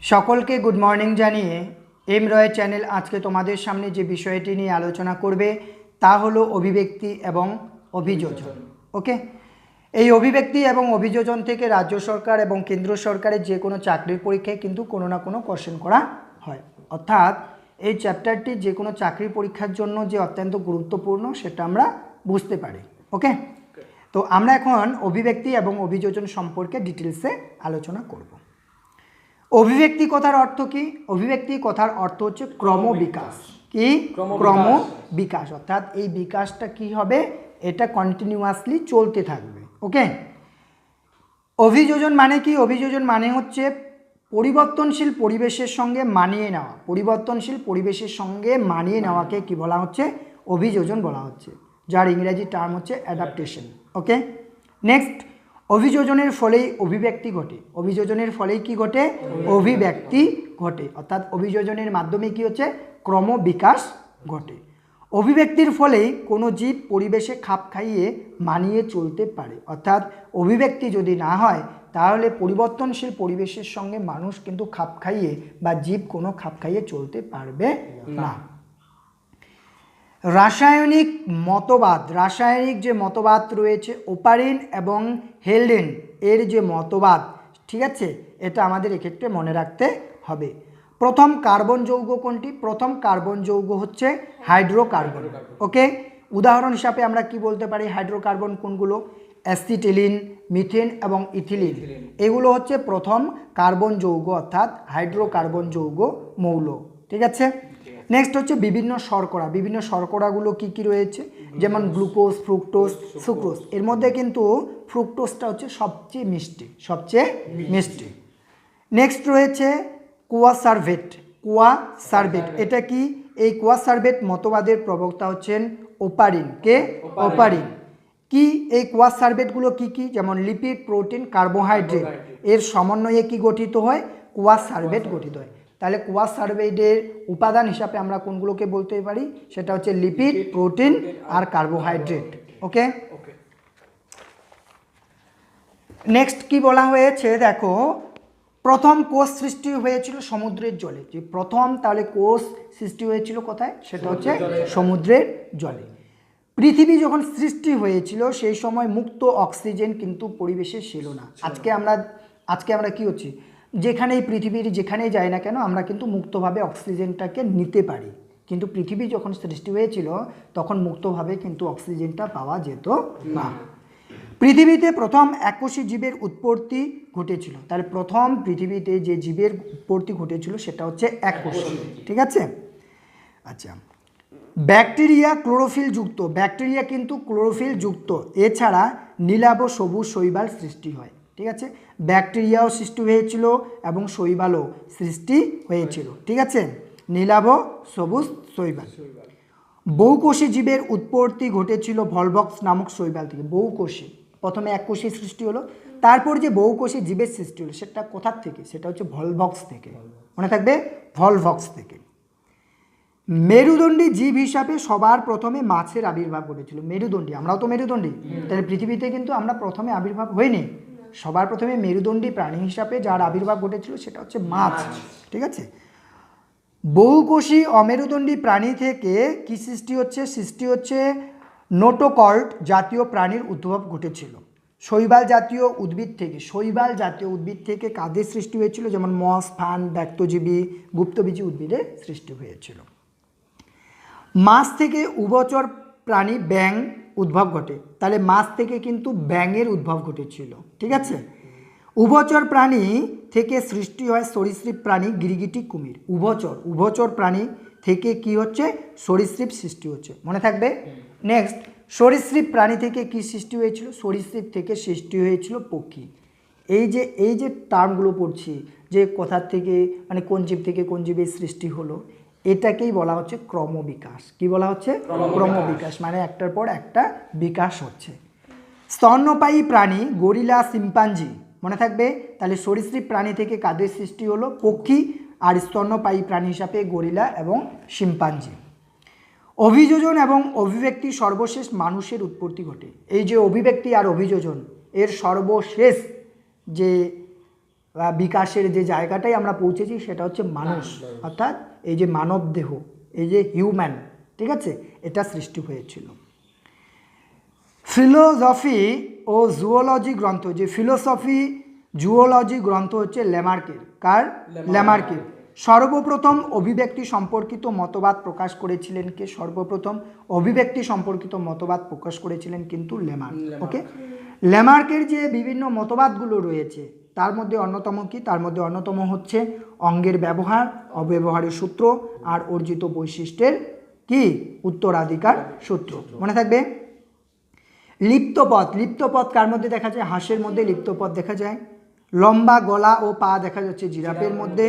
সকলকে good morning জানিয়ে M রয় channel আজকে তোমাদের সামনে যে বিষয়টি নিয়ে আলোচনা করবে তা হলো অভিব্যক্তি এবং অভিযোজন। ওকে, এই অভিব্যক্তি এবং অভিযোজন থেকে রাজ্য সরকার এবং কেন্দ্র সরকারের যে কোনো চাকরির পরীক্ষায় কিন্তু কোনো না কোনো কোশ্চেন করা হয়, অর্থাৎ এই চ্যাপ্টারটি যে কোনো চাকরির পরীক্ষার জন্য যে অত্যন্ত গুরুত্বপূর্ণ সেটা আমরা বুঝতে পারি। ওকে, তো আমরা এখন অভিব্যক্তি এবং অভিযোজন সম্পর্কে ডিটেলসে আলোচনা করব। অভিব্যক্তি কথার অর্থ কি? অভিব্যক্তি কথার অর্থ হচ্ছে ক্রমবিকাশ। কি? ক্রমবিকাশ, অর্থাৎ এই বিকাশটা কি হবে, এটা কন্টিনিউয়াসলি চলতে থাকবে। ওকে, অভিযোজন মানে কি? অভিযোজন মানে হচ্ছে পরিবর্তনশীল পরিবেশের সঙ্গে মানিয়ে নেওয়া। পরিবর্তনশীল পরিবেশের সঙ্গে মানিয়ে নেওয়াকে কি বলা হচ্ছে? অভিযোজন বলা হচ্ছে, যার ইংরেজি টার্ম হচ্ছে অ্যাডাপ্টেশন। ওকে, নেক্সট, অভিযোজনের ফলেই অভিব্যক্তি ঘটে। অভিযোজনের ফলেই কি ঘটে? অভিব্যক্তি ঘটে, অর্থাৎ অভিযোজনের মাধ্যমে কি হচ্ছে? ক্রমবিকাশ ঘটে। অভিব্যক্তির ফলেই কোনো জীব পরিবেশে খাপ খাইয়ে মানিয়ে চলতে পারে, অর্থাৎ অভিব্যক্তি যদি না হয় তাহলে পরিবর্তনশীল পরিবেশের সঙ্গে মানুষ কিন্তু খাপ খাইয়ে বা জীব কোনো খাপ খাইয়ে চলতে পারবে না। রাসায়নিক মতবাদ, রাসায়নিক যে মতবাদ রয়েছে ওপারিন এবং হেলডেন এর যে মতবাদ, ঠিক আছে, এটা আমাদের এক্ষেত্রে মনে রাখতে হবে। প্রথম কার্বন যৌগ কোনটি? প্রথম কার্বন যৌগ হচ্ছে হাইড্রোকার্বন। ওকে, উদাহরণ হিসাবে আমরা কি বলতে পারি? হাইড্রোকার্বন কোনগুলো? অ্যাসিটিলিন, মিথেন এবং ইথিলিন, এগুলো হচ্ছে প্রথম কার্বন যৌগ, অর্থাৎ হাইড্রোকার্বন যৌগ মৌল। ঠিক আছে, নেক্সট হচ্ছে বিভিন্ন শর্করা। বিভিন্ন শর্করাগুলো কি কি রয়েছে? যেমন গ্লুকোজ, ফ্রুক্টোজ, সুক্রোজ। এর মধ্যে কিন্তু ফ্রুক্টোজটা হচ্ছে সবচেয়ে মিষ্টি, সবচেয়ে মিষ্টি। নেক্সট রয়েছে কোয়াসার্ভেট। কোয়াসার্ভেট এটা কি? এই কোয়াসার্ভেট মতবাদের প্রবক্তা হচ্ছেন ওপারিন। কে? ওপারিন। কি এই কোয়াসার্ভেটগুলো কি কি? যেমন লিপিড, প্রোটিন, কার্বোহাইড্রেট এর সমন্বয়ে কি গঠিত হয়? কোয়াসার্ভেট গঠিত হয়। তাহলে কোয়াসার্ভেটের উপাদান হিসাবে আমরা কোনগুলোকে বলতে পারি? সেটা হচ্ছে লিপিড, প্রোটিন আর কার্বোহাইড্রেট। ওকে, নেক্সট কি বলা হয়েছে দেখো, প্রথম কোষ সৃষ্টি হয়েছিল সমুদ্রের জলে। যে প্রথম তাহলে কোষ সৃষ্টি হয়েছিল কোথায়? সেটা হচ্ছে সমুদ্রের জলে। পৃথিবী যখন সৃষ্টি হয়েছিল সেই সময় মুক্ত অক্সিজেন কিন্তু পরিবেশে ছিল না। আজকে আমরা কি হচ্ছে, যেখানেই পৃথিবীর যেখানেই যাই না কেন আমরা কিন্তু মুক্তভাবে অক্সিজেনটাকে নিতে পারি, কিন্তু পৃথিবী যখন সৃষ্টি হয়েছিল তখন মুক্তভাবে কিন্তু অক্সিজেনটা পাওয়া যেত না। পৃথিবীতে প্রথম এককোষী জীবের উৎপত্তি ঘটেছিল। তাহলে প্রথম পৃথিবীতে যে জীবের উৎপত্তি ঘটেছিল সেটা হচ্ছে এককোষী। ঠিক আছে, আচ্ছা, ব্যাকটেরিয়া ক্লোরোফিল যুক্ত। ব্যাকটেরিয়া কিন্তু ক্লোরোফিল যুক্ত, এছাড়া নীলাভ সবুজ শৈবাল সৃষ্টি হয়। ঠিক আছে, ব্যাকটেরিয়াও সৃষ্টি হয়েছিল এবং শৈবালও সৃষ্টি হয়েছিল। ঠিক আছে, নীলাভ সবুজ শৈবাল। বহুকোষী জীবের উৎপত্তি ঘটেছিল ভলভক্স নামক শৈবাল থেকে। বহুকোষী, প্রথমে এককোষী সৃষ্টি হলো, তারপর যে বহুকোষী জীবের সৃষ্টি হলো সেটা কোথার থেকে? সেটা হচ্ছে ভলভক্স থেকে। মনে থাকবে, ভলভক্স থেকে। মেরুদণ্ডী জীব হিসাবে সবার প্রথমে মাছের আবির্ভাব ঘটেছিল। মেরুদণ্ডী, আমরাও তো মেরুদণ্ডী, তাহলে পৃথিবীতে কিন্তু আমরা প্রথমে আবির্ভাব হইনি। সবার প্রথমে মেরুদণ্ডী প্রাণী হিসাবে যার আবির্ভাব ঘটেছিল সেটা হচ্ছে মাছ। ঠিক আছে, বহুকোষী অমেরুদণ্ডী প্রাণী থেকে কি সৃষ্টি হচ্ছে? সৃষ্টি হচ্ছে নোটোকর্ড জাতীয় প্রাণীর উদ্ভব ঘটেছিল। শৈবাল জাতীয় উদ্ভিদ থেকে, শৈবাল জাতীয় উদ্ভিদ থেকে কাদের সৃষ্টি হয়েছিল? যেমন মস, ফান, ব্যক্তজীবী, গুপ্তবীজী উদ্ভিদের সৃষ্টি হয়েছিল। মাছ থেকে উভচর প্রাণী ব্যাঙ উদ্ভব ঘটে। তাহলে মাছ থেকে কিন্তু ব্যাঙের উদ্ভব ঘটেছিল। ঠিক আছে, উভচর প্রাণী থেকে সৃষ্টি হয় সরীসৃপ প্রাণী গিরগিটি, কুমির। উভচর প্রাণী থেকে কি হচ্ছে? সরীসৃপ সৃষ্টি হচ্ছে, মনে থাকবে। নেক্সট, সরীসৃপ প্রাণী থেকে কি সৃষ্টি হয়েছিল? সরীসৃপ থেকে সৃষ্টি হয়েছিল পক্ষী। এই যে টার্মগুলো পড়ছি, যে কোথার থেকে মানে কোন জীব থেকে কোন জীবের সৃষ্টি হলো, এটাকেই বলা হচ্ছে ক্রমবিকাশ। কি বলা হচ্ছে? ক্রমবিকাশ, মানে একটার পর একটা বিকাশ হচ্ছে। স্তন্যপায়ী প্রাণী গরিলা, শিম্পাঞ্জি, মনে থাকবে। তাহলে সরীসৃপ প্রাণী থেকে কাদের সৃষ্টি হলো? পক্ষী, আর স্তন্যপায়ী প্রাণী হিসাবে গরিলা এবং শিম্পাঞ্জি। অভিযোজন এবং অভিব্যক্তি সর্বশেষ মানুষের উৎপত্তি ঘটে। এই যে অভিব্যক্তি আর অভিযোজন এর সর্বশেষ যে বিকাশের যে জায়গাটাই আমরা পৌঁছেছি সেটা হচ্ছে মানুষ, অর্থাৎ এই যে মানব দেহ, এই যে হিউম্যান, ঠিক আছে, এটা সৃষ্টি হয়েছিল। ফিলোসফি ও জুওলজি গ্রন্থ, যে ফিলোসফি জুওলজি গ্রন্থ হচ্ছে ল্যামার্কের। কার? ল্যামার্কের। সর্বপ্রথম অভিব্যক্তি সম্পর্কিত মতবাদ প্রকাশ করেছিলেন কে? সর্বপ্রথম অভিব্যক্তি সম্পর্কিত মতবাদ প্রকাশ করেছিলেন কিন্তু ল্যামার্ক। ওকে, ল্যামার্কের যে বিভিন্ন মতবাদগুলো রয়েছে তার মধ্যে অন্যতম কি? তার মধ্যে অন্যতম হচ্ছে অঙ্গের ব্যবহার, অব্যবহারের সূত্র আর অর্জিত বৈশিষ্ট্যের কি? উত্তরাধিকার সূত্র। মনে থাকবে। লিপ্তপদ, লিপ্তপদ কার মধ্যে দেখা যায়? হাঁসের মধ্যে লিপ্তপদ দেখা যায়। লম্বা গলা ও পা দেখা যাচ্ছে জিরাফের মধ্যে।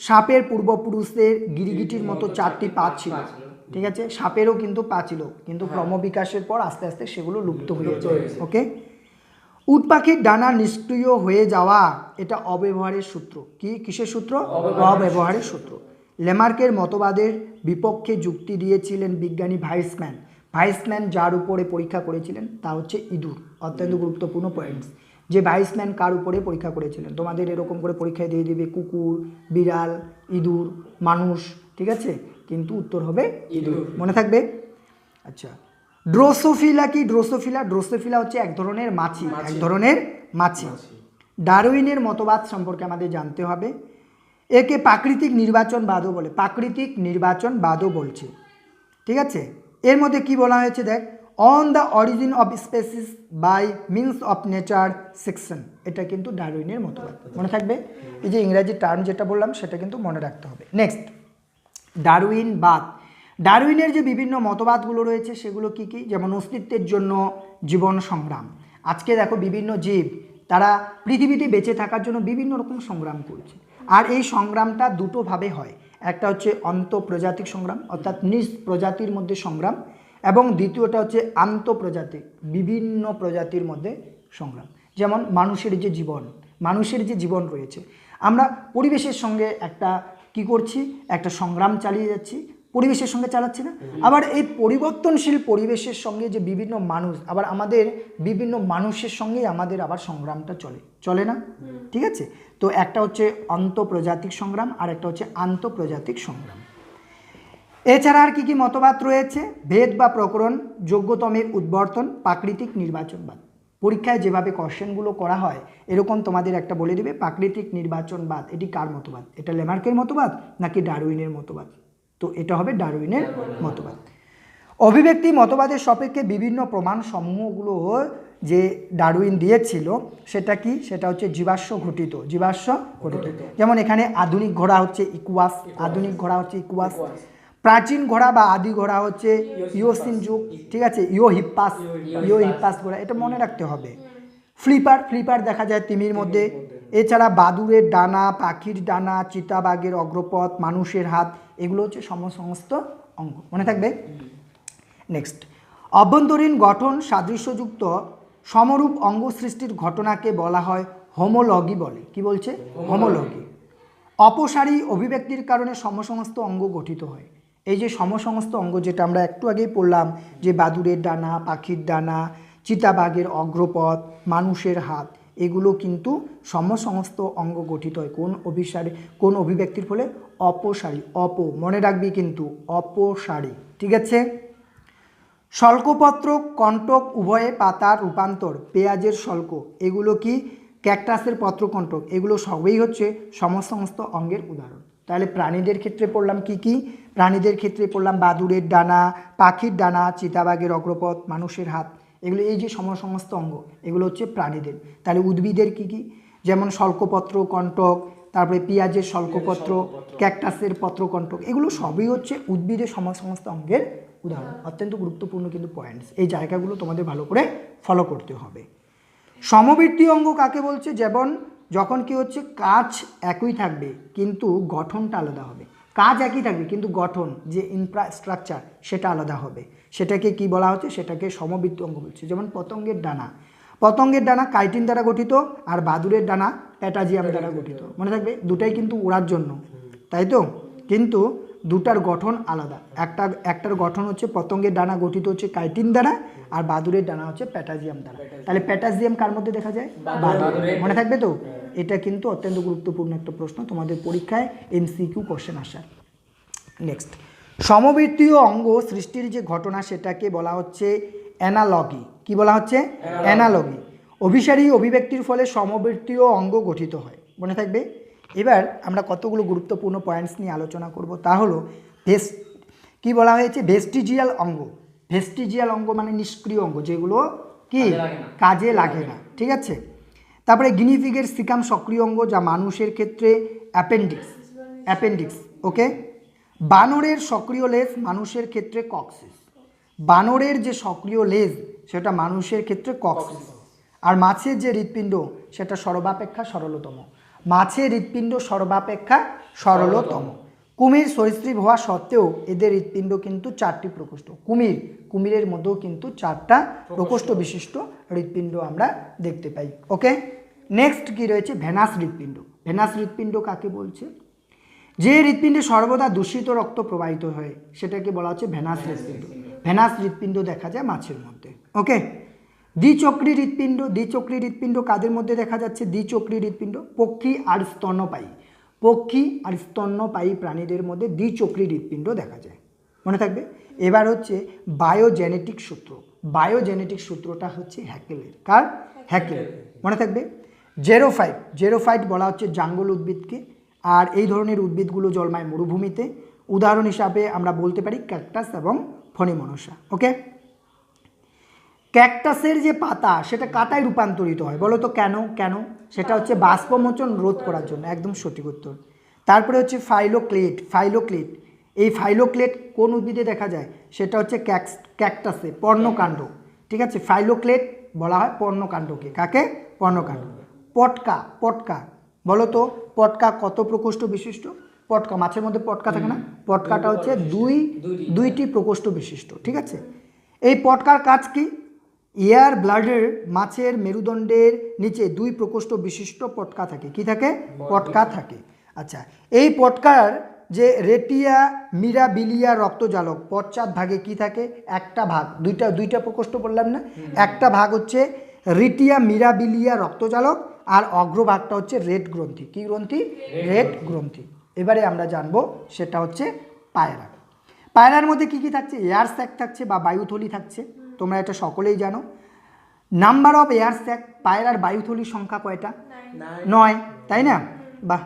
সাপের পূর্বপুরুষদের গিরগিটির মতো 4টি পা ছিল, ঠিক আছে, সাপেরও কিন্তু পা ছিল, কিন্তু ক্রমবিকাশের পর আস্তে আস্তে সেগুলো লুপ্ত হয়ে যায়। ওকে, উট পাখির ডানা নিষ্ক্রিয় হয়ে যাওয়া, এটা অব্যবহারের সূত্র। কি? কিসের সূত্র? অব্যবহারের সূত্র। ল্যামার্কের মতবাদের বিপক্ষে যুক্তি দিয়েছিলেন বিজ্ঞানী ভাইসম্যান। ভাইসম্যান যার উপরে পরীক্ষা করেছিলেন তা হচ্ছে ইঁদুর। অত্যন্ত গুরুত্বপূর্ণ পয়েন্টস, যে ভাইসম্যান কার উপরে পরীক্ষা করেছিলেন। তোমাদের এরকম করে পরীক্ষায় দিয়ে দিবে কুকুর, বিড়াল, ইঁদুর, মানুষ, ঠিক আছে, কিন্তু উত্তর হবে ইঁদুর। মনে থাকবে। আচ্ছা, ড্রোসোফিলা কি? ড্রোসোফিলা, ড্রোসোফিলা হচ্ছে এক ধরনের মাছি, এক ধরনের মাছি। ডারউইনের মতবাদ সম্পর্কে আমাদের জানতে হবে। একে প্রাকৃতিক নির্বাচনবাদও বলে, প্রাকৃতিক নির্বাচনবাদও বলছে, ঠিক আছে। এর মধ্যে কি বলা হয়েছে দেখ, on the origin of species by means of nature selection, এটা কিন্তু ডারউইনের মতবাদ। মনে থাকবে। এই যে ইংরাজি টার্ম যেটা বললাম সেটা কিন্তু মনে রাখতে হবে। নেক্সট, ডারউইনবাদ। ডারউইনের যে বিভিন্ন মতবাদগুলো রয়েছে সেগুলো কি কি? যেমন অস্তিত্বের জন্য জীবন সংগ্রাম। আজকে দেখো বিভিন্ন জীব তারা পৃথিবীতে বেঁচে থাকার জন্য বিভিন্ন রকম সংগ্রাম করছে, আর এই সংগ্রামটা দুটোভাবে হয়। একটা হচ্ছে অন্তঃপ্রজাতিক সংগ্রাম, অর্থাৎ নিজ প্রজাতির মধ্যে সংগ্রাম, এবং দ্বিতীয়টা হচ্ছে আন্তঃপ্রজাতিক, বিভিন্ন প্রজাতির মধ্যে সংগ্রাম। যেমন মানুষের যে জীবন, মানুষের যে জীবন রয়েছে, আমরা পরিবেশের সঙ্গে একটা কি করছি? একটা সংগ্রাম চালিয়ে যাচ্ছি, পরিবেশের সঙ্গে চালাচ্ছি না? আবার এই পরিবর্তনশীল পরিবেশের সঙ্গে যে বিভিন্ন মানুষ, আবার আমাদের বিভিন্ন মানুষের সঙ্গেই আমাদের আবার সংগ্রামটা চলে না? ঠিক আছে, তো একটা হচ্ছে অন্তঃপ্রজাতিক সংগ্রাম আর একটা হচ্ছে আন্তঃপ্রজাতিক সংগ্রাম। এছাড়া আর কি কি মতবাদ রয়েছে? ভেদ বা প্রকরণ, যোগ্যতমের উদ্বর্তন, প্রাকৃতিক নির্বাচনবাদ। পরীক্ষায় যেভাবে কোশ্চেনগুলো করা হয় এরকম তোমাদের একটা বলে দিবে প্রাকৃতিক নির্বাচনবাদ, এটি কার মতবাদ? এটা ল্যামার্কের মতবাদ নাকি ডারউইনের মতবাদ? তো এটা হবে ডারউইনের মতবাদ। অভিব্যক্তি মতবাদের সাপেক্ষে বিভিন্ন প্রমাণ সমূহগুলো যে ডারউইন দিয়েছিল সেটা কি? সেটা হচ্ছে জীবাশ্ম ঘটিত, জীবাশ্ম ঘটিত। যেমন এখানে আধুনিক ঘোড়া হচ্ছে ইকুয়াস, আধুনিক ঘোড়া হচ্ছে ইকুয়াস। প্রাচীন ঘোড়া বা আদি ঘোড়া হচ্ছে ইওসিন যুগ, ঠিক আছে, ইওহিপ্পাস ঘোড়া, এটা মনে রাখতে হবে। ফ্লিপার, ফ্লিপার দেখা যায় তিমির মধ্যে। এছাড়া বাদুড়ের ডানা, পাখির ডানা, চিতাবাঘের অগ্রপথ, মানুষের হাত, এগুলো হচ্ছে সমস্ত অঙ্গ। মনে থাকবে। নেক্সট, অভ্যন্তরীণ গঠন সাদৃশ্যযুক্ত সমরূপ অঙ্গ সৃষ্টির ঘটনাকে বলা হয় হোমোলজি বলে। কি বলছে? হোমোলজি। অপসারী অভিব্যক্তির কারণে সমসমস্ত অঙ্গ গঠিত হয়। এই যে সমসমস্ত অঙ্গ যেটা আমরা একটু আগেই পড়লাম, যে বাদুড়ের ডানা, পাখির ডানা, চিতাবাঘের অগ্রপথ, মানুষের হাত, এগুলো কিন্তু সমস্ত অঙ্গ গঠিত হয় কোন অভিব্যক্তির ফলে? অপসারী। মনে রাখবি কিন্তু, অপসারী, ঠিক আছে। শল্কপত্র, কণ্টক উভয়ে পাতার রূপান্তর, পেঁয়াজের শল্ক, এগুলো কি? ক্যাকটাসের পত্রকণ্টক, এগুলো সবই হচ্ছে সমস্ত অঙ্গের উদাহরণ। তাহলে প্রাণীদের ক্ষেত্রে পড়লাম কি কি? প্রাণীদের ক্ষেত্রে পড়লাম বাদুড়ের ডানা, পাখির ডানা, চিতাবাঘের অগ্রপথ, মানুষের হাত, এগুলো এই যে সমস্ত অঙ্গ, এগুলো হচ্ছে প্রাণীদের। তাহলে উদ্ভিদের কি কি? যেমন শল্কপত্র, কণ্টক, তারপরে পেঁয়াজের শল্কপত্র, ক্যাকটাসের পত্রকণ্টক, এগুলো সবই হচ্ছে উদ্ভিদের সমস্ত অঙ্গের উদাহরণ। অত্যন্ত গুরুত্বপূর্ণ কিন্তু পয়েন্টস, এই জায়গাগুলো তোমাদের ভালো করে ফলো করতে হবে। সমবৃত্তি অঙ্গ কাকে বলছে? যখন কি হচ্ছে, কাজ একই থাকবে কিন্তু গঠনটা আলাদা হবে। কাজ একই থাকবে কিন্তু গঠন, যে ইনফ্রাস্ট্রাকচার, সেটা আলাদা হবে। সেটাকে কি বলা হচ্ছে? সেটাকে সমবৃত্তি অঙ্গ বলছে। যেমন পতঙ্গের ডানা, পতঙ্গের ডানা কাইটিন দ্বারা গঠিত, আর বাদুড়ের ডানা প্যাটাজিয়াম দ্বারা গঠিত। মনে থাকবে, দুটাই কিন্তু উড়ার জন্য, তাই তো, কিন্তু দুটার গঠন আলাদা। একটার গঠন হচ্ছে, পতঙ্গের ডানা গঠিত হচ্ছে কাইটিন দ্বারা, আর বাদুড়ের ডানা হচ্ছে প্যাটাজিয়াম দ্বারা। তাহলে প্যাটাজিয়াম কার মধ্যে দেখা যায়? বাদুড়। মনে থাকবে তো। এটা কিন্তু অত্যন্ত গুরুত্বপূর্ণ একটা প্রশ্ন, তোমাদের পরীক্ষায় এমসিকিউ কোশ্চেন আসার। নেক্সট, সমবৃত্তীয় অঙ্গ সৃষ্টির যে ঘটনা সেটাকে বলা হচ্ছে অ্যানালগি। কি বলা হচ্ছে? অ্যানালগি। অভিসারী অভিব্যক্তির ফলে সমবৃত্তীয় অঙ্গ গঠিত হয়, মনে থাকবে। এবার আমরা কতগুলো গুরুত্বপূর্ণ পয়েন্টস নিয়ে আলোচনা করব, তা হলো কি বলা হয়েছে? ভেস্টিজিয়াল অঙ্গ। ভেস্টিজিয়াল অঙ্গ মানে নিষ্ক্রিয় অঙ্গ, যেগুলো কি কাজে লাগে না, ঠিক আছে। তারপরে গিনিপিগের সিকাম সক্রিয় অঙ্গ, যা মানুষের ক্ষেত্রে অ্যাপেন্ডিক্স। ওকে। বানরের সক্রিয় লেজ, মানুষের ক্ষেত্রে কক্সিস। বানরের যে সক্রিয় লেজ সেটা মানুষের ক্ষেত্রে কক্সিস। আর মাছের যে হৃৎপিণ্ড সেটা সর্বাপেক্ষা সরলতম। মাছের হৃৎপিণ্ড সর্বাপেক্ষা সরলতম। কুমির সরীসৃপ হওয়া সত্ত্বেও এদের হৃৎপিণ্ড কিন্তু 4টি প্রকোষ্ঠ। কুমিরের মধ্যেও কিন্তু 4টা প্রকোষ্ঠ বিশিষ্ট হৃৎপিণ্ড আমরা দেখতে পাই। ওকে। নেক্সট কি রয়েছে? ভেনাস হৃৎপিণ্ড। ভেনাস হৃৎপিণ্ড কাকে বলছে? যে হৃৎপিণ্ডে সর্বদা দূষিত রক্ত প্রবাহিত হয় সেটাকে বলা হচ্ছে ভেনাস হৃৎপিণ্ড। ভেনাস হৃৎপিণ্ড দেখা যায় মাছের মধ্যে। ওকে। দ্বিচক্রী হৃৎপিণ্ড। দ্বিচক্রী হৃৎপিণ্ড কাদের মধ্যে দেখা যাচ্ছে? দ্বিচক্রী হৃৎপিণ্ড পক্ষী আর স্তন্যপায়ী। পক্ষী আর স্তন্যপায়ী প্রাণীদের মধ্যে দ্বিচক্রী হৃৎপিণ্ড দেখা যায়, মনে থাকবে। এবার হচ্ছে বায়োজেনেটিক সূত্র। বায়োজেনেটিক সূত্রটা হচ্ছে হ্যাকেলের। কার? হ্যাকেলের, মনে থাকবে। জেরোফাইট। জেরোফাইট বলা হচ্ছে জাঙ্গল উদ্ভিদকে, আর এই ধরনের উদ্ভিদগুলো জন্মায় মরুভূমিতে। উদাহরণ হিসাবে আমরা বলতে পারি ক্যাকটাস এবং ফণিমনসা। ওকে। ক্যাকটাসের যে পাতা সেটা কাটায় রূপান্তরিত হয়, বলো তো কেন? কেন? সেটা হচ্ছে বাষ্পমোচন রোধ করার জন্য, একদম সঠিক উত্তর। তারপরে হচ্ছে ফাইলোক্লেট। ফাইলোক্লেট, এই ফাইলোক্লেট কোন উদ্ভিদে দেখা যায়? সেটা হচ্ছে ক্যাকটাসে, পর্ণকাণ্ড, ঠিক আছে। ফাইলোক্লেট বলা হয় পর্ণকাণ্ডকে। কাকে? পর্ণকাণ্ড। পটকা। পটকা বলো তো পটকা কত প্রকোষ্ঠ বিশিষ্ট? পটকা, মাছের মধ্যে পটকা থাকে না? পটকাটা হচ্ছে দুইটি প্রকোষ্ঠ বিশিষ্ট, ঠিক আছে। এই পটকার কাজ কি? এয়ার ব্লাডের মাছের মেরুদণ্ডের নিচে 2 প্রকোষ্ঠ বিশিষ্ট পটকা থাকে। কি থাকে? পটকা থাকে। আচ্ছা, এই পটকার যে রেটিয়া মিরাবিলিয়া রক্তজালক পশ্চাৎ ভাগে কি থাকে? একটা ভাগ, দুইটা প্রকোষ্ঠ বললাম না? একটা ভাগ হচ্ছে রিটিয়া মিরাবিলিয়া রক্তজালক, আর অগ্রভাগটা হচ্ছে রেড গ্রন্থি। কি গ্রন্থি? রেড গ্রন্থি। এবারে আমরা জানবো সেটা হচ্ছে পায়রা। পায়রার মধ্যে কি কি থাকছে? এয়ার স্যাক থাকছে বা বায়ুথলি থাকছে, তোমরা এটা সকলেই জানো। নাম্বার অফ এয়ার স্যাক, পায়রার বায়ুথলির সংখ্যা কয়টা? 9, তাই না? বাহ।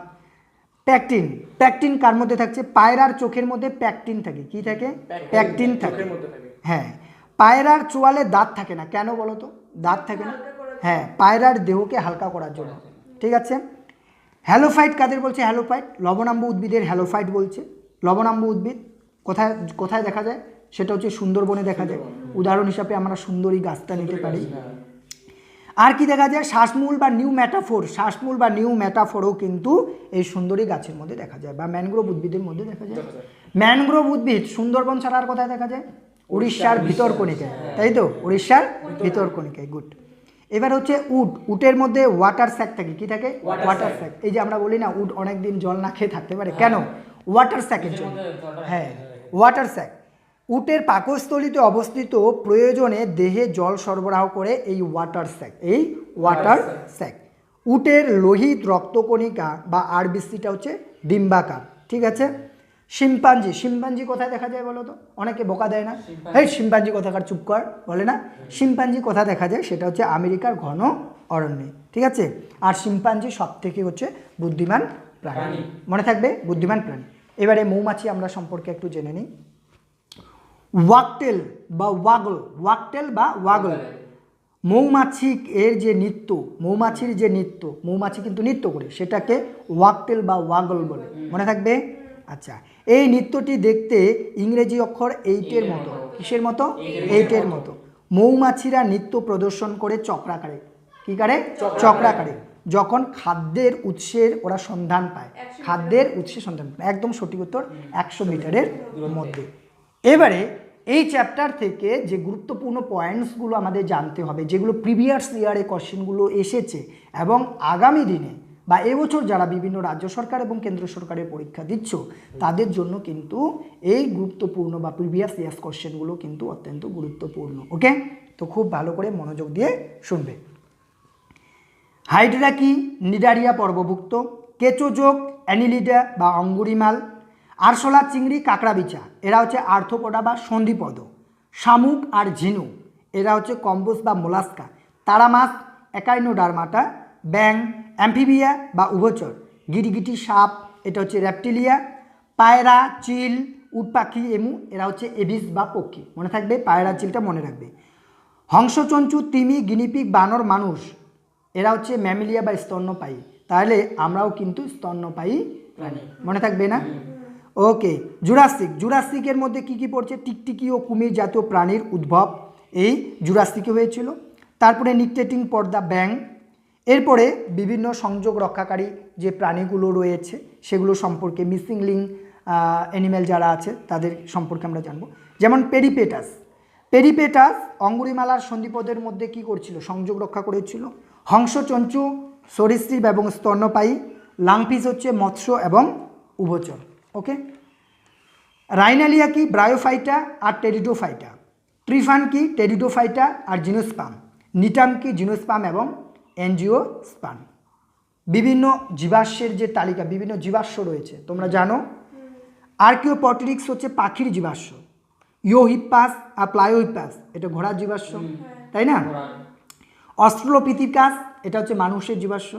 প্যাকটিন। প্যাকটিন কার মধ্যে থাকছে? পায়রার চোখের মধ্যে প্যাকটিন থাকে। কি থাকে? প্যাকটিন থাকে। হ্যাঁ। পায়রার চোয়ালে দাঁত থাকে না, কেন বলো তো? দাঁত থাকে না? হ্যাঁ, পায়রার দেহকে হালকা করার জন্য, ঠিক আছে। হ্যালোফাইট কাদের বলছে? হ্যালোফাইট লবণাম্ব উদ্ভিদের হ্যালোফাইট বলছে। লবণাম্ব উদ্ভিদ কোথায় কোথায় দেখা যায়? সেটা হচ্ছে সুন্দরবনে দেখা যায়। উদাহরণ হিসাবে আমরা সুন্দরী গাছটা নিতে পারি। আর কি দেখা যায়? শ্বাসমূল বা নিউ ম্যাটাফোর। শ্বাসমূল বা নিউ ম্যাটাফোরও কিন্তু এই সুন্দরী গাছের মধ্যে দেখা যায় বা ম্যানগ্রোভ উদ্ভিদের মধ্যে দেখা যায়। ম্যানগ্রোভ উদ্ভিদ সুন্দরবন ছাড়া আর কোথায় দেখা যায়? উড়িষ্যার ভিতরকণিকায়, তাই তো? উড়িষ্যার ভিতরকণিকায়। গুড। এবার হচ্ছে উড। উটের মধ্যে ওয়াটার স্যাক থাকে। কি থাকে? Water sac. এই যে আমরা বলি না উড অনেকদিন জল না খেয়ে থাকতে পারে, কেন? ওয়াটার স্যাকের জন্য। হ্যাঁ, ওয়াটার স্যাক। উটের পাকস্থলীতে অবস্থিত, প্রয়োজনে দেহে জল সরবরাহ করে এই ওয়াটার স্যাক। এই ওয়াটার স্যাক। উটের লোহিত রক্তকণিকা বা আরবিসিটা হচ্ছে ডিম্বাকার, ঠিক আছে। শিম্পাঞ্জি। শিম্পাঞ্জি কোথায় দেখা যায় বলো তো? অনেকে বোকা দেয় না, এই শিম্পাঞ্জি কোথাকার, চুপ কর, বলে না। শিম্পাঞ্জি কোথায় দেখা যায়? সেটা হচ্ছে আমেরিকার ঘন অরণ্যে, ঠিক আছে। আর শিম্পাঞ্জি সব থেকে হচ্ছে বুদ্ধিমান প্রাণী, মনে থাকবে, বুদ্ধিমান প্রাণী। এবারে মৌমাছি আমরা সম্পর্কে একটু জেনে নিই। ওয়াকটেল বা ওয়াগল। ওয়াকটেল বা ওয়াগল, মৌমাছি এর যে নৃত্য, মৌমাছির যে নৃত্য, মৌমাছি কিন্তু নৃত্য করে, সেটাকে ওয়াকটেল বা ওয়াগল বলে, মনে থাকবে। আচ্ছা, এই নৃত্যটি দেখতে ইংরেজি অক্ষর 8-এর মতো। কিসের মতো? 8-এর মতো। মৌমাছিরা নৃত্য প্রদর্শন করে চক্রাকারে। কি করে? চক্রাকারে, যখন খাদ্যের উৎসের ওরা সন্ধান পায়। খাদ্যের উৎসের সন্ধান পায়, একদম সঠিক উত্তর, 100 মিটারের মধ্যে। এবারে এই চ্যাপ্টার থেকে যে গুরুত্বপূর্ণ পয়েন্টসগুলো আমাদের জানতে হবে, যেগুলো প্রিভিয়াস ইয়ারে কোশ্চেনগুলো এসেছে এবং আগামী দিনে বা এবছর যারা বিভিন্ন রাজ্য সরকার এবং কেন্দ্র সরকারের পরীক্ষা দিচ্ছ তাদের জন্য কিন্তু এই গুরুত্বপূর্ণ বা প্রিভিয়াস ইয়ার্স কোশ্চেনগুলো কিন্তু অত্যন্ত গুরুত্বপূর্ণ। ওকে, তো খুব ভালো করে মনোযোগ দিয়ে শুনবে। হাইড্রা কি? নিডারিয়া পর্বভুক্ত। কেঁচো যোগ অ্যানিলিডা বা অঙ্গুরিমাল। আরশোলা চিংড়ি কাঁকড়াবিছা, এরা হচ্ছে আর্থ্রোপোডা বা সন্ধিপদ। শামুক আর ঝিনুক, এরা হচ্ছে কম্বোজ বা মোলাস্কা। তারা মাছ একাইনোডার্মাটা। ব্যাং অ্যাম্ফিবিয়া বা উভচর। গিরগিটি সাপ, এটা হচ্ছে রেপটিলিয়া। পায়রা, চিল, উট পাখি, এমু, এরা হচ্ছে এবিস বা পক্ষী। মনে থাকবে, পায়রা চিলটা মনে রাখবে। হংসচঞ্চু, তিমি, গিনিপিগ, বানর, মানুষ, এরা হচ্ছে ম্যামিলিয়া বা স্তন্যপায়ী। তাহলে আমরাও কিন্তু স্তন্যপায়ী প্রাণী, মনে থাকবে না? ওকে। জুরাসিক, জুরাসিকের মধ্যে কি কি পড়ছে? টিকটিকি ও কুমির জাতীয় প্রাণীর উদ্ভব এই জুরাসিকে হয়েছিল। তারপরে নিকটেটিং পর্দা ব্যাং। এরপরে বিভিন্ন সংযোগ রক্ষাকারী যে প্রাণীগুলো রয়েছে সেগুলো সম্পর্কে, মিসিং লিঙ্ক অ্যানিম্যাল যারা আছে তাদের সম্পর্কে আমরা জানবো। যেমন পেরিপেটাস, পেরিপেটাস অঙ্গুরিমালার সন্ধিপদের মধ্যে কি করছিল? সংযোগ রক্ষা করেছিল। হংসচঞ্চু সরীসৃপ এবং স্তন্যপায়ী। লাংফিশ হচ্ছে মৎস্য এবং উভচর। ওকে। রাইনালিয়া কি? ব্রায়োফাইটা আর টেরিডোফাইটা। ট্রিফান কি? টেরিডোফাইটা আর জিনোস্পাম। নিটাম কি? জিনোস্পাম এবং এনজিওস্পাম। বিভিন্ন জীবাশ্মের যে তালিকা, বিভিন্ন জীবাশ্ম রয়েছে তোমরা জানো। আর্কিওপটেরিক্স হচ্ছে পাখির জীবাশ্ম। ইওহিপ্পাস আর প্লায়োহিপ্পাস, এটা ঘোড়ার জীবাশ্ম, তাই না? অস্ট্রোলোপিথিকাস, এটা হচ্ছে মানুষের জীবাশ্ম।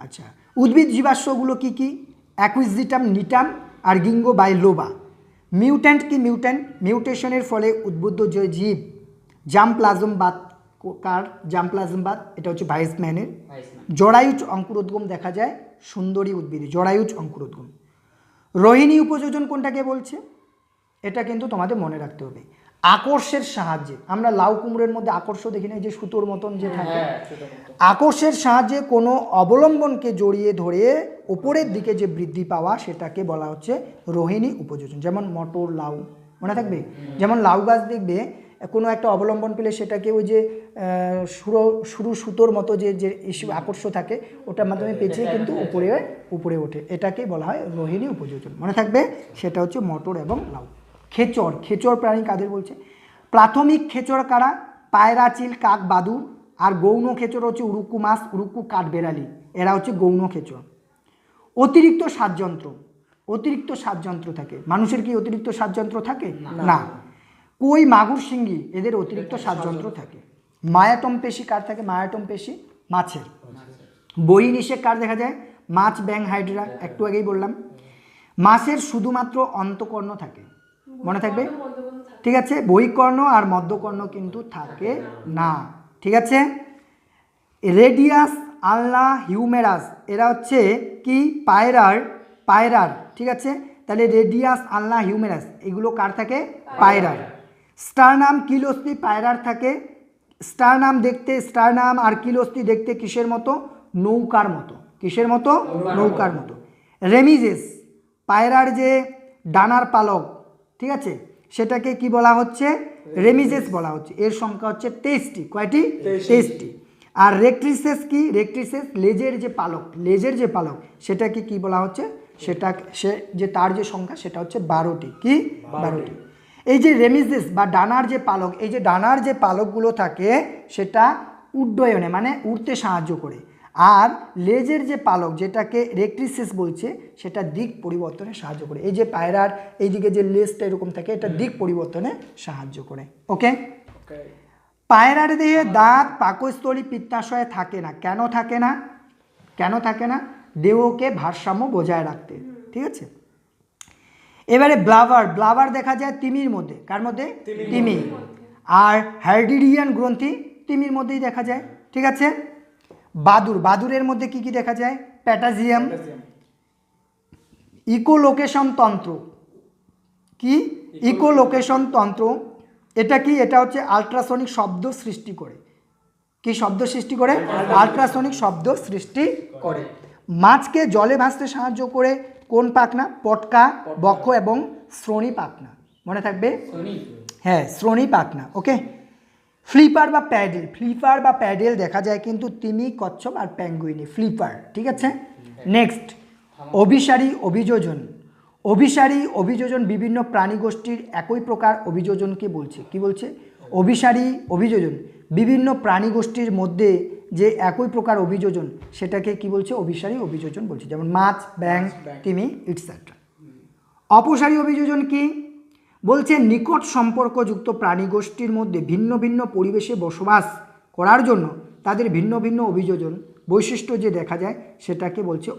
আচ্ছা, উদ্ভিদ জীবাশ্মগুলো কি কি? অ্যাকুইজিটাম, নিটাম আর গিঙ্গো বাইলোবা। মিউট্যান্ট কি? মিউট্যান্ট মিউটেশনের ফলে উদ্বুদ্ধ যে জীব। জামপ্লাজমবাদ কার? জামপ্লাজমবাদ, এটা হচ্ছে ভাইসম্যানের। জরায়ুজ অঙ্কুরোদ্গম দেখা যায় সুন্দরী উদ্ভিদে, জরায়ুজ অঙ্কুরোদ্গম। রোহিণী উপযোজন কোনটাকে বলছে? এটা কিন্তু তোমাদের মনে রাখতে হবে। আকর্ষের সাহায্যে, আমরা লাউ কুমড়োর মধ্যে আকর্ষ দেখি না, যে সুতোর মতন যে থাকে, আকর্ষের সাহায্যে কোনো অবলম্বনকে জড়িয়ে ধরে উপরের দিকে যে বৃদ্ধি পাওয়া সেটাকে বলা হচ্ছে রোহিণী উপযোজন। যেমন মটর, লাউ, মনে থাকবে? যেমন লাউ গাছ দেখবে কোনো একটা অবলম্বন পেলে সেটাকে ওই যে সরু সুতোর মতো যে যে আকর্ষ থাকে ওটার মাধ্যমে পেঁচিয়ে কিন্তু উপরে ওঠে, এটাকে বলা হয় রোহিণী উপযোজন। মনে থাকবে, সেটা হচ্ছে মটর এবং লাউ। খেচর, খেচর প্রাণী কাদের বলছে? প্রাথমিক খেচর কারা? পায়রা, চিল, কাক, বাদুড়। আর গৌণ খেচর হচ্ছে উড়ুক্কু মাছ, উড়ুক্কু, কাঠবেড়ালি, এরা হচ্ছে গৌণ খেচর। অতিরিক্ত শ্বাসযন্ত্র, অতিরিক্ত শ্বাসযন্ত্র থাকে। মানুষের কি অতিরিক্ত শ্বাসযন্ত্র থাকে? না। কই, মাগুর, শিঙ্গি, এদের অতিরিক্ত শ্বাসযন্ত্র থাকে। মায়াটম পেশি কার থাকে? মায়াটম পেশি মাছের। বহির্নিষেক কার দেখা যায়? মাছ, ব্যাং, হাইড্রা, একটু আগেই বললাম। মাছের শুধুমাত্র অন্তঃকর্ণ থাকে, মনে থাকবে, ঠিক আছে? বহিকর্ণ আর মধ্যকর্ণ কিন্তু থাকে না, ঠিক আছে? রেডিয়াস, আলনা, হিউমেরাস, এরা হচ্ছে কি? পায়রার, ঠিক আছে? তাহলে রেডিয়াস, আলনা, হিউমেরাস এগুলো কার থাকে? পায়রার। স্টারনাম, কিলোস্তি পায়রার থাকে। স্টারনাম দেখতে, স্টারনাম আর কিলোস্তি দেখতে কিসের মতো? নৌকার মতো। কিসের মতো? নৌকার মতো। রেমিজেস, পায়রার যে ডানার পালক, ঠিক আছে, সেটাকে কি বলা হচ্ছে? রেমিজেস বলা হচ্ছে। এর সংখ্যা হচ্ছে 23টি। কয়টি? 23টি। আর রেক্ট্রিসেস কি? রেক্ট্রিসেস লেজের যে পালক, লেজের যে পালক সেটাকে কি বলা হচ্ছে? সেটা সে যে তার যে সংখ্যা সেটা হচ্ছে 12টি। কি? 12টি। এই যে রেমিজেস বা ডানার যে পালক, এই যে ডানার যে পালকগুলো থাকে সেটা উড্ডয়নে মানে উড়তে সাহায্য করে। আর লেজের যে পালক যেটাকে রেক্ট্রিসেস বলছে সেটা দিক পরিবর্তনে সাহায্য করে। এই যে পায়রার এইদিকে যে লেজটা এরকম থাকে এটা দিক পরিবর্তনে সাহায্য করে। ওকে। পায়রার দেহে দাঁত, পাকস্থলী, পিত্তাশয় থাকে না। কেন থাকে না? কেন থাকে না? দেহকে ভারসাম্য বজায় রাখতে, ঠিক আছে? এবারে ব্লাভার, ব্লাভার দেখা যায় তিমির মধ্যে। কার মধ্যে? তিমি। আর হার্ডিডিয়ান গ্রন্থি তিমির মধ্যেই দেখা যায়, ঠিক আছে? বাদুর, বাদুরের মধ্যে কি কি দেখা যায়? প্যাটাজিয়াম। ইকোলোকেশন তন্ত্র, কি? ইকোলোকেশন তন্ত্র, এটা কি? এটা হচ্ছে আল্ট্রাসনিক শব্দ সৃষ্টি করে। কি শব্দ সৃষ্টি করে? আল্ট্রাসনিক শব্দ সৃষ্টি করে। মাছকে জলে ভাসতে সাহায্য করে কোন পাখনা? পটকা, বক্ষ এবং শ্রোণী পাখনা। মনে থাকবে? হ্যাঁ, শ্রোণী পাখনা। ওকে। ফ্লিপার বা প্যাডেল, ফ্লিপার বা প্যাডেল দেখা যায় কিন্তু তিমি, কচ্ছপ আর প্যাঙ্গুইনে। ফ্লিপার, ঠিক আছে? নেক্সট, অভিসারী অভিযোজন। অভিসারী অভিযোজন বিভিন্ন প্রাণী গোষ্ঠীর একই প্রকার অভিযোজনকে বলছে। কি বলছে? অভিসারী অভিযোজন বিভিন্ন প্রাণী গোষ্ঠীর মধ্যে যে একই প্রকার অভিযোজন সেটাকে কি বলছে অভিসারী অভিযোজন বলছে, যেমন মাছ, ব্যাঙ, তিমি ইটসেট্রা। অপসারী অভিযোজন কি বলছে? নিকট সম্পর্কযুক্ত প্রাণী গোষ্ঠীর মধ্যে ভিন্ন ভিন্ন পরিবেশে বসবাস করার জন্য তাদের ভিন্ন ভিন্ন অভিযোজন বৈশিষ্ট্য যে দেখা যায় সেটাকে বলছে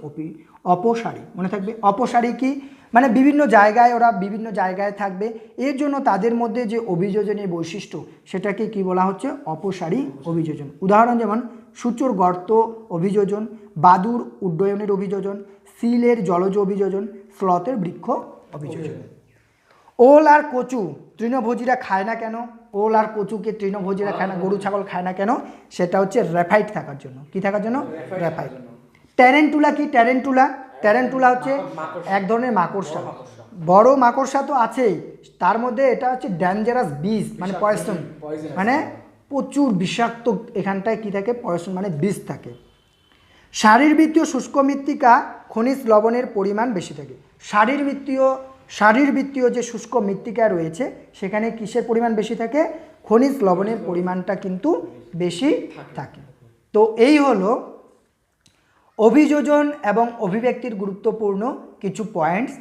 অপসারী। মনে থাকবে অপসারী কি মানে বিভিন্ন জায়গায় ওরা বিভিন্ন জায়গায় থাকবে, এর জন্য তাদের মধ্যে যে অভিযোজনের বৈশিষ্ট্য সেটাকে কি বলা হচ্ছে অপসারী অভিযোজন। উদাহরণ যেমন সূচোর গর্ত অভিযোজন, বাদুর উড্ডয়নের অভিযোজন, সিলের জলজ অভিযোজন, স্লথের বৃক্ষ অভিযোজন। ওল আর কচু তৃণভোজীরা খায় না কেন? ওল আর কচুকে তৃণভোজীরা খায় না, গরু ছাগল খায় না কেন? সেটা হচ্ছে র্যাফাইট থাকার জন্য। কি থাকার জন্য? র্যাফাইট। ট্যারেন্টুলা কি? ট্যারেন্টুলা হচ্ছে এক ধরনের মাকড়সা, বড় মাকড়সা তো আছেই, তার মধ্যে এটা হচ্ছে ডেঞ্জারাস বিষ মানে পয়জন, মানে প্রচুর বিষাক্ত, এখানটায় কি থাকে পয়জন মানে বিষ থাকে। শারীরবৃত্তীয় শুষ্ক মৃত্তিকা খনিজ লবণের পরিমাণ বেশি থাকে। শারীরবৃত্তীয় যে শুষ্ক মৃত্তিকা রয়েছে সেখানে কিসের পরিমাণ বেশি থাকে? খনিজ লবণের পরিমাণটা কিন্তু বেশি থাকে। তো এই হলো অভিযোজন এবং অভিব্যক্তির গুরুত্বপূর্ণ কিছু পয়েন্টস।